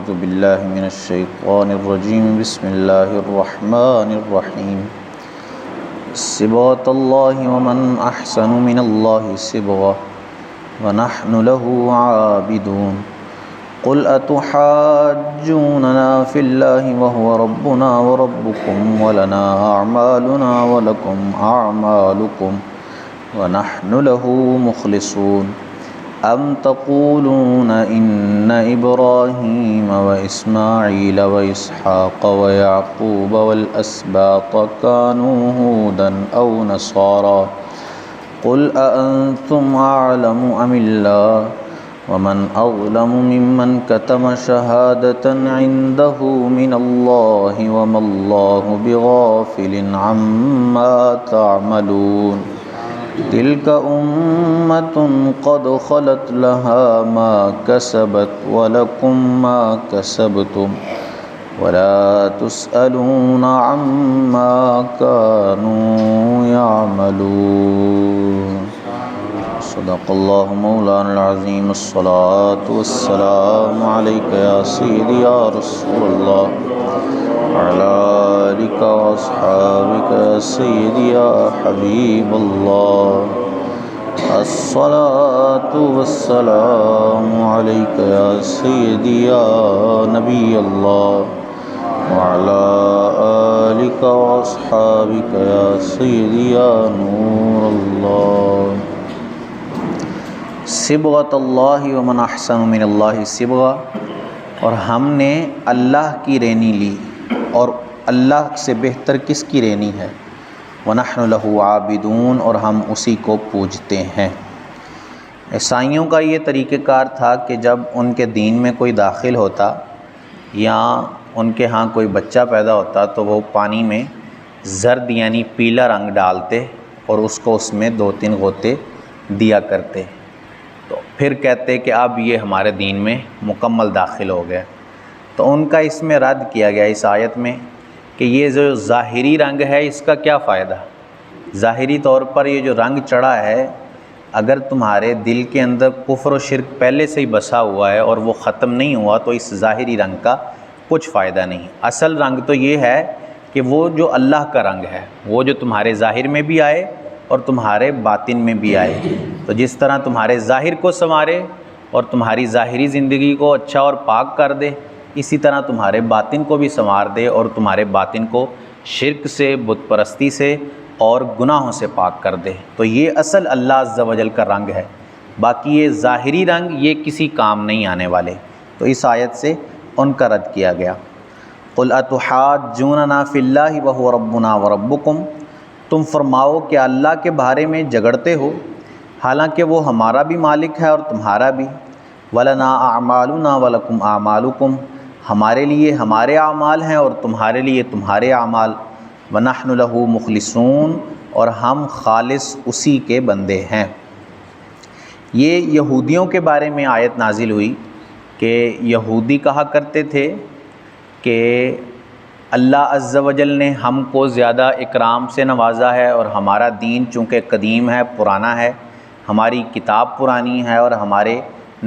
أعوذ بالله من الشيطان الرجيم بسم الله الرحمن الرحيم صبغة الله ومن أحسن من الله صبغة ونحن له عابدون قل أتحاجوننا في الله وهو ربنا وربكم ولنا أعمالنا ولكم أعمالكم ونحن له مخلصون أم تقولون إن إبراهيم وإسماعيل وإسحاق ويعقوب والأسباط كانوا هودا أو نصارى قل أأنتم أعلم أم الله ومن أظلم ممن كتم شهادة عنده من الله وما الله بغافل عما تعملون تلك أمة قد خلت لها ما كسبت ولكم ما كسبتم ولا تسألون عما كانوا يعملون صدق الله مولانا العظيم الصلاة والسلام عليك يا سيدي يا رسول الله وعلى آلك وأصحابك يا سيدي يا حبيب الله الصلاة والسلام عليك يا سيدي يا نبي الله وعلى آلك وأصحابك يا سيدي يا نور الله صبغۃ اللہ ومن احسن من اللہ صبغہ، اور ہم نے اللہ کی رینی لی اور اللہ سے بہتر کس کی رینی ہے، وَنَحْنُ لَهُ عَابِدُونَ، اور ہم اسی کو پوجتے ہیں۔ عیسائیوں کا یہ طریقہ کار تھا کہ جب ان کے دین میں کوئی داخل ہوتا یا ان کے ہاں کوئی بچہ پیدا ہوتا تو وہ پانی میں زرد یعنی پیلا رنگ ڈالتے اور اس کو اس میں 2-3 غوطے دیا کرتے، تو پھر کہتے کہ اب یہ ہمارے دین میں مکمل داخل ہو گیا۔ تو ان کا اس میں رد کیا گیا اس آیت میں کہ یہ جو ظاہری رنگ ہے اس کا کیا فائدہ، ظاہری طور پر یہ جو رنگ چڑھا ہے، اگر تمہارے دل کے اندر کفر و شرک پہلے سے ہی بسا ہوا ہے اور وہ ختم نہیں ہوا تو اس ظاہری رنگ کا کچھ فائدہ نہیں۔ اصل رنگ تو یہ ہے کہ وہ جو اللہ کا رنگ ہے، وہ جو تمہارے ظاہر میں بھی آئے اور تمہارے باطن میں بھی آئے، تو جس طرح تمہارے ظاہر کو سنوارے اور تمہاری ظاہری زندگی کو اچھا اور پاک کر دے، اسی طرح تمہارے باطن کو بھی سنوار دے اور تمہارے باطن کو شرک سے، بت پرستی سے اور گناہوں سے پاک کر دے۔ تو یہ اصل اللہ عز و جل کا رنگ ہے، باقی یہ ظاہری رنگ یہ کسی کام نہیں آنے والے۔ تو اس آیت سے ان کا رد کیا گیا۔ قل اتحاجوننا فی اللہ وہو ربنا وربکم، تم فرماؤ کہ اللہ کے بارے میں جھگڑتے ہو حالانکہ وہ ہمارا بھی مالک ہے اور تمہارا بھی، وَلَنَا أَعْمَالُنَا وَلَكُمْ أَعْمَالُكُمْ، ہمارے لیے ہمارے اعمال ہیں اور تمہارے لیے تمہارے اعمال، وَنَحْنُ لَهُ مُخْلِصُونَ، اور ہم خالص اسی کے بندے ہیں۔ یہ یہودیوں کے بارے میں آیت نازل ہوئی کہ یہودی کہا کرتے تھے کہ اللہ عز و جل نے ہم کو زیادہ اکرام سے نوازا ہے اور ہمارا دین چونکہ قدیم ہے، پرانا ہے، ہماری کتاب پرانی ہے اور ہمارے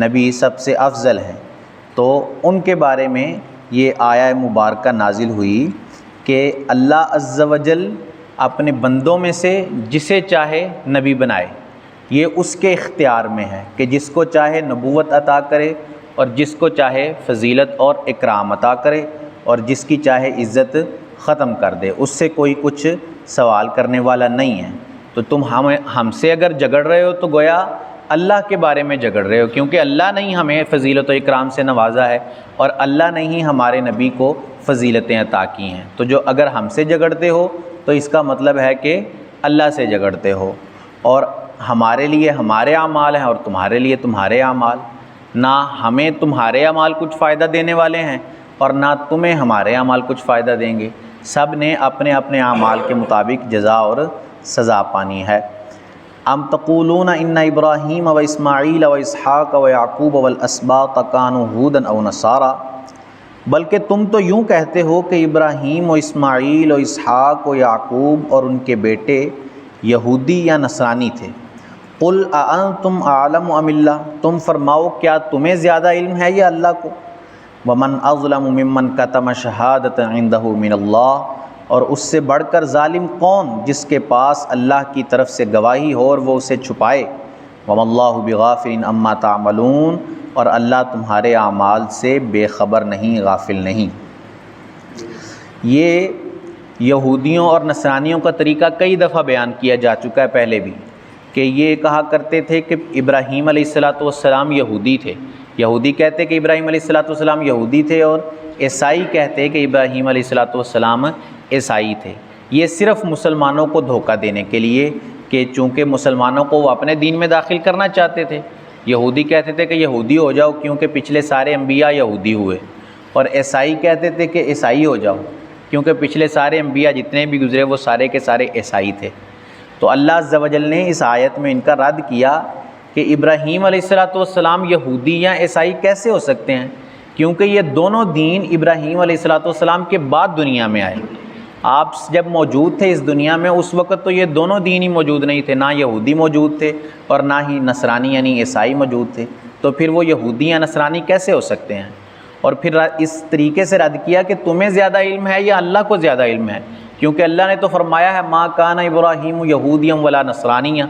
نبی سب سے افضل ہیں، تو ان کے بارے میں یہ آیہ مبارکہ نازل ہوئی کہ اللہ عز و جل اپنے بندوں میں سے جسے چاہے نبی بنائے، یہ اس کے اختیار میں ہے کہ جس کو چاہے نبوت عطا کرے اور جس کو چاہے فضیلت اور اکرام عطا کرے اور جس کی چاہے عزت ختم کر دے، اس سے کوئی کچھ سوال کرنے والا نہیں ہے۔ تو تم ہم سے اگر جھگڑ رہے ہو تو گویا اللہ کے بارے میں جھگڑ رہے ہو، کیونکہ اللہ نے ہی ہمیں فضیلت و اکرام سے نوازا ہے اور اللہ نے ہی ہمارے نبی کو فضیلتیں عطا کی ہیں۔ تو جو اگر ہم سے جھگڑتے ہو تو اس کا مطلب ہے کہ اللہ سے جھگڑتے ہو، اور ہمارے لیے ہمارے اعمال ہیں اور تمہارے لیے تمہارے اعمال، نہ ہمیں تمہارے اعمال کچھ فائدہ دینے والے ہیں اور نہ تمہیں ہمارے اعمال کچھ فائدہ دیں گے، سب نے اپنے اپنے اعمال کے مطابق جزا اور سزا پانی ہے۔ ام تقولون ان ابراہیم و اسماعیل و اسحاق و یعقوب والاسباط کانوا ھودا او نصارا، بلکہ تم تو یوں کہتے ہو کہ ابراہیم و اسماعیل و اسحاق و یعقوب اور ان کے بیٹے یہودی یا نصرانی تھے۔ قل اانتم اعلم ام اللہ، تم فرماؤ کیا تمہیں زیادہ علم ہے یا اللہ کو؟ ومن اظلم ممن کتم شہادۃ عندہ من اللہ، اور اس سے بڑھ کر ظالم کون جس کے پاس اللہ کی طرف سے گواہی ہو اور وہ اسے چھپائے۔ وما اللہ بغافل عما تعملون، اور اللہ تمہارے اعمال سے بے خبر نہیں، غافل نہیں۔ یہ یہودیوں اور نصرانیوں کا طریقہ کئی دفعہ بیان کیا جا چکا ہے پہلے بھی، کہ یہ کہا کرتے تھے کہ ابراہیم علیہ السلام یہودی تھے۔ یہودی کہتے کہ ابراہیم علیہ السلام یہودی تھے، اور عیسائی کہتے کہ ابراہیم علیہ السلام عیسائی تھے۔ یہ صرف مسلمانوں کو دھوکہ دینے کے لیے کہ چونکہ مسلمانوں کو وہ اپنے دین میں داخل کرنا چاہتے تھے۔ یہودی کہتے تھے کہ یہودی ہو جاؤ کیونکہ پچھلے سارے انبیاء یہودی ہوئے، اور عیسائی کہتے تھے کہ عیسائی ہو جاؤ کیونکہ پچھلے سارے انبیاء جتنے بھی گزرے وہ سارے کے سارے عیسائی تھے۔ تو اللہ عز و جل نے اس آیت میں ان کا رد کیا کہ ابراہیم علیہ السلام یہودی یا عیسائی کیسے ہو سکتے ہیں، کیونکہ یہ دونوں دین ابراہیم علیہ السلام کے بعد دنیا میں آئے۔ آپ جب موجود تھے اس دنیا میں اس وقت تو یہ دونوں دین ہی موجود نہیں تھے، نہ یہودی موجود تھے اور نہ ہی نصرانی یعنی عیسائی موجود تھے، تو پھر وہ یہودی یا نصرانی کیسے ہو سکتے ہیں؟ اور پھر اس طریقے سے رد کیا کہ تمہیں زیادہ علم ہے یا اللہ کو زیادہ علم ہے، کیونکہ اللہ نے تو فرمایا ہے ما کان ابراہیم یہودیا ولا نصرانیہ،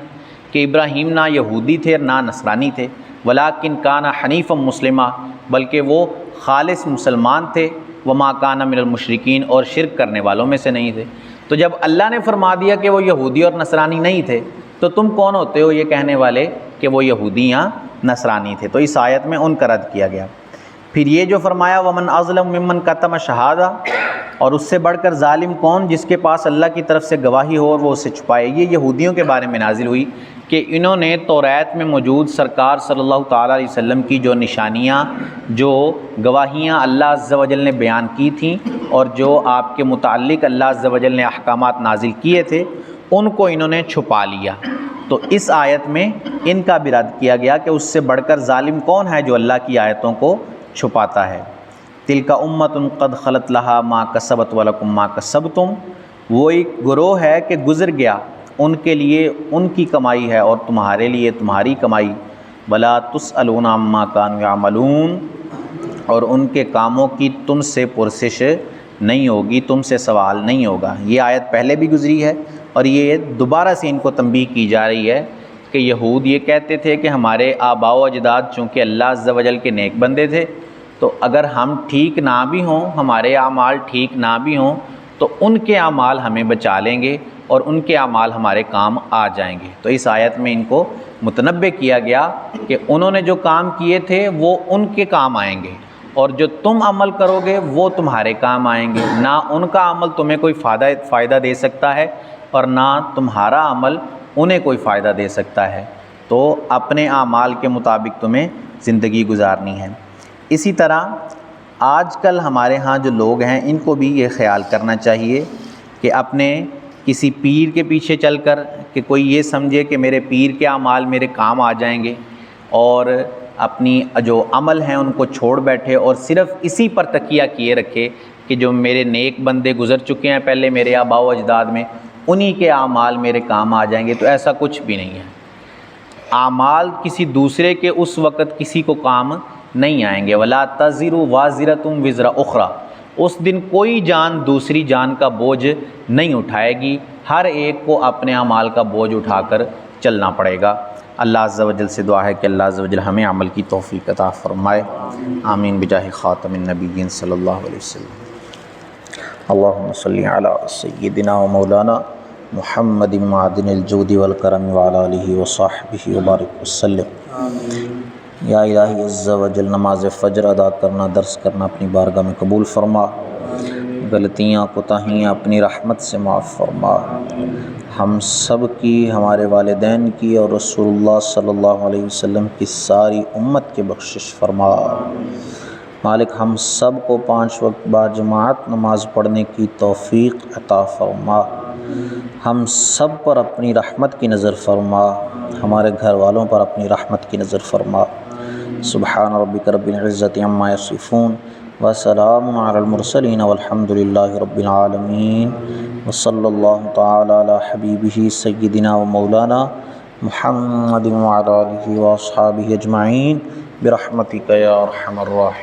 کہ ابراہیم نہ یہودی تھے نہ نصرانی تھے، ولکن کان حنیفا مسلمہ، بلکہ وہ خالص مسلمان تھے، وما کان من المشرکین، اور شرک کرنے والوں میں سے نہیں تھے۔ تو جب اللہ نے فرما دیا کہ وہ یہودی اور نصرانی نہیں تھے تو تم کون ہوتے ہو یہ کہنے والے کہ وہ یہودی یا نصرانی تھے؟ تو اس آیت میں ان کا رد کیا گیا۔ پھر یہ جو فرمایا ومن اظلم ممن کتم شہادہ، اور اس سے بڑھ کر ظالم کون جس کے پاس اللہ کی طرف سے گواہی ہو اور وہ اسے چھپائے، یہ یہودیوں کے بارے میں نازل ہوئی کہ انہوں نے توریت میں موجود سرکار صلی اللہ تعالیٰ علیہ وسلم کی جو نشانیاں، جو گواہیاں اللہ عز و جل نے بیان کی تھیں اور جو آپ کے متعلق اللہ عز و جل نے احکامات نازل کیے تھے، ان کو انہوں نے چھپا لیا۔ تو اس آیت میں ان کا بھی رد کیا گیا کہ اس سے بڑھ کر ظالم کون ہے جو اللہ کی آیتوں کو چھپاتا ہے۔ تلک امۃ قد خلت لہا ما کسبت ولکم ما کسبتم، وہ ایک گروہ ہے کہ گزر گیا، ان کے لیے ان کی کمائی ہے اور تمہارے لیے تمہاری کمائی، ولا تسألون عما کانوا یعملون، اور ان کے کاموں کی تم سے پرسش نہیں ہوگی، تم سے سوال نہیں ہوگا۔ یہ آیت پہلے بھی گزری ہے اور یہ دوبارہ سے ان کو تنبیہ کی جا رہی ہے کہ یہود یہ کہتے تھے کہ ہمارے آباء و اجداد چونکہ اللہ عز و جل کے نیک بندے تھے، تو اگر ہم ٹھیک نہ بھی ہوں، ہمارے اعمال ٹھیک نہ بھی ہوں، تو ان کے اعمال ہمیں بچا لیں گے اور ان کے اعمال ہمارے کام آ جائیں گے۔ تو اس آیت میں ان کو متنبہ کیا گیا کہ انہوں نے جو کام کیے تھے وہ ان کے کام آئیں گے، اور جو تم عمل کرو گے وہ تمہارے کام آئیں گے، نہ ان کا عمل تمہیں کوئی فائدہ دے سکتا ہے اور نہ تمہارا عمل انہیں کوئی فائدہ دے سکتا ہے۔ تو اپنے اعمال کے مطابق تمہیں زندگی گزارنی ہے۔ اسی طرح آج کل ہمارے ہاں جو لوگ ہیں ان کو بھی یہ خیال کرنا چاہیے کہ اپنے کسی پیر کے پیچھے چل کر کہ کوئی یہ سمجھے کہ میرے پیر کے اعمال میرے کام آ جائیں گے، اور اپنی جو عمل ہیں ان کو چھوڑ بیٹھے اور صرف اسی پر تکیہ کیے رکھے کہ جو میرے نیک بندے گزر چکے ہیں پہلے میرے آباء و اجداد میں، انہی کے اعمال میرے کام آ جائیں گے۔ تو ایسا کچھ بھی نہیں ہے۔ اعمال کسی دوسرے کے اس وقت کسی کو کام نہیں آئیں گے۔ ولا تزر وازرۃ وزر اخری، اس دن کوئی جان دوسری جان کا بوجھ نہیں اٹھائے گی، ہر ایک کو اپنے اعمال کا بوجھ اٹھا کر چلنا پڑے گا۔ اللہ عز و جل سے دعا ہے کہ اللہ عز و جل ہمیں عمل کی توفیق عطا فرمائے، آمین بجاہ خاتم النبیین صلی اللہ علیہ وسلم۔ اللہم صلی علی سیدنا و مولانا محمد معدن الجود والکرم وعلی آلہ وصحبہ وبارک وسلم۔ یا الہی عز و جل نماز فجر ادا کرنا، درس کرنا اپنی بارگاہ میں قبول فرما، غلطیاں کوتاہیاں اپنی رحمت سے معاف فرما، ہم سب کی، ہمارے والدین کی اور رسول اللہ صلی اللہ علیہ وسلم کی ساری امت کی بخشش فرما۔ مالک ہم سب کو 5 وقت باجماعت نماز پڑھنے کی توفیق عطا فرما، ہم سب پر اپنی رحمت کی نظر فرما، ہمارے گھر والوں پر اپنی رحمت کی نظر فرما۔ سبحان ربک رب العزت عما یصفون وسلام علی المرسلین والحمد للہ رب العالمین، وصلی اللہ تعالی علی حبیبہ سیدنا و مولانا محمد وعلی آلہ واصحابہ اجمعین برحمتک یا ارحم الراحمین۔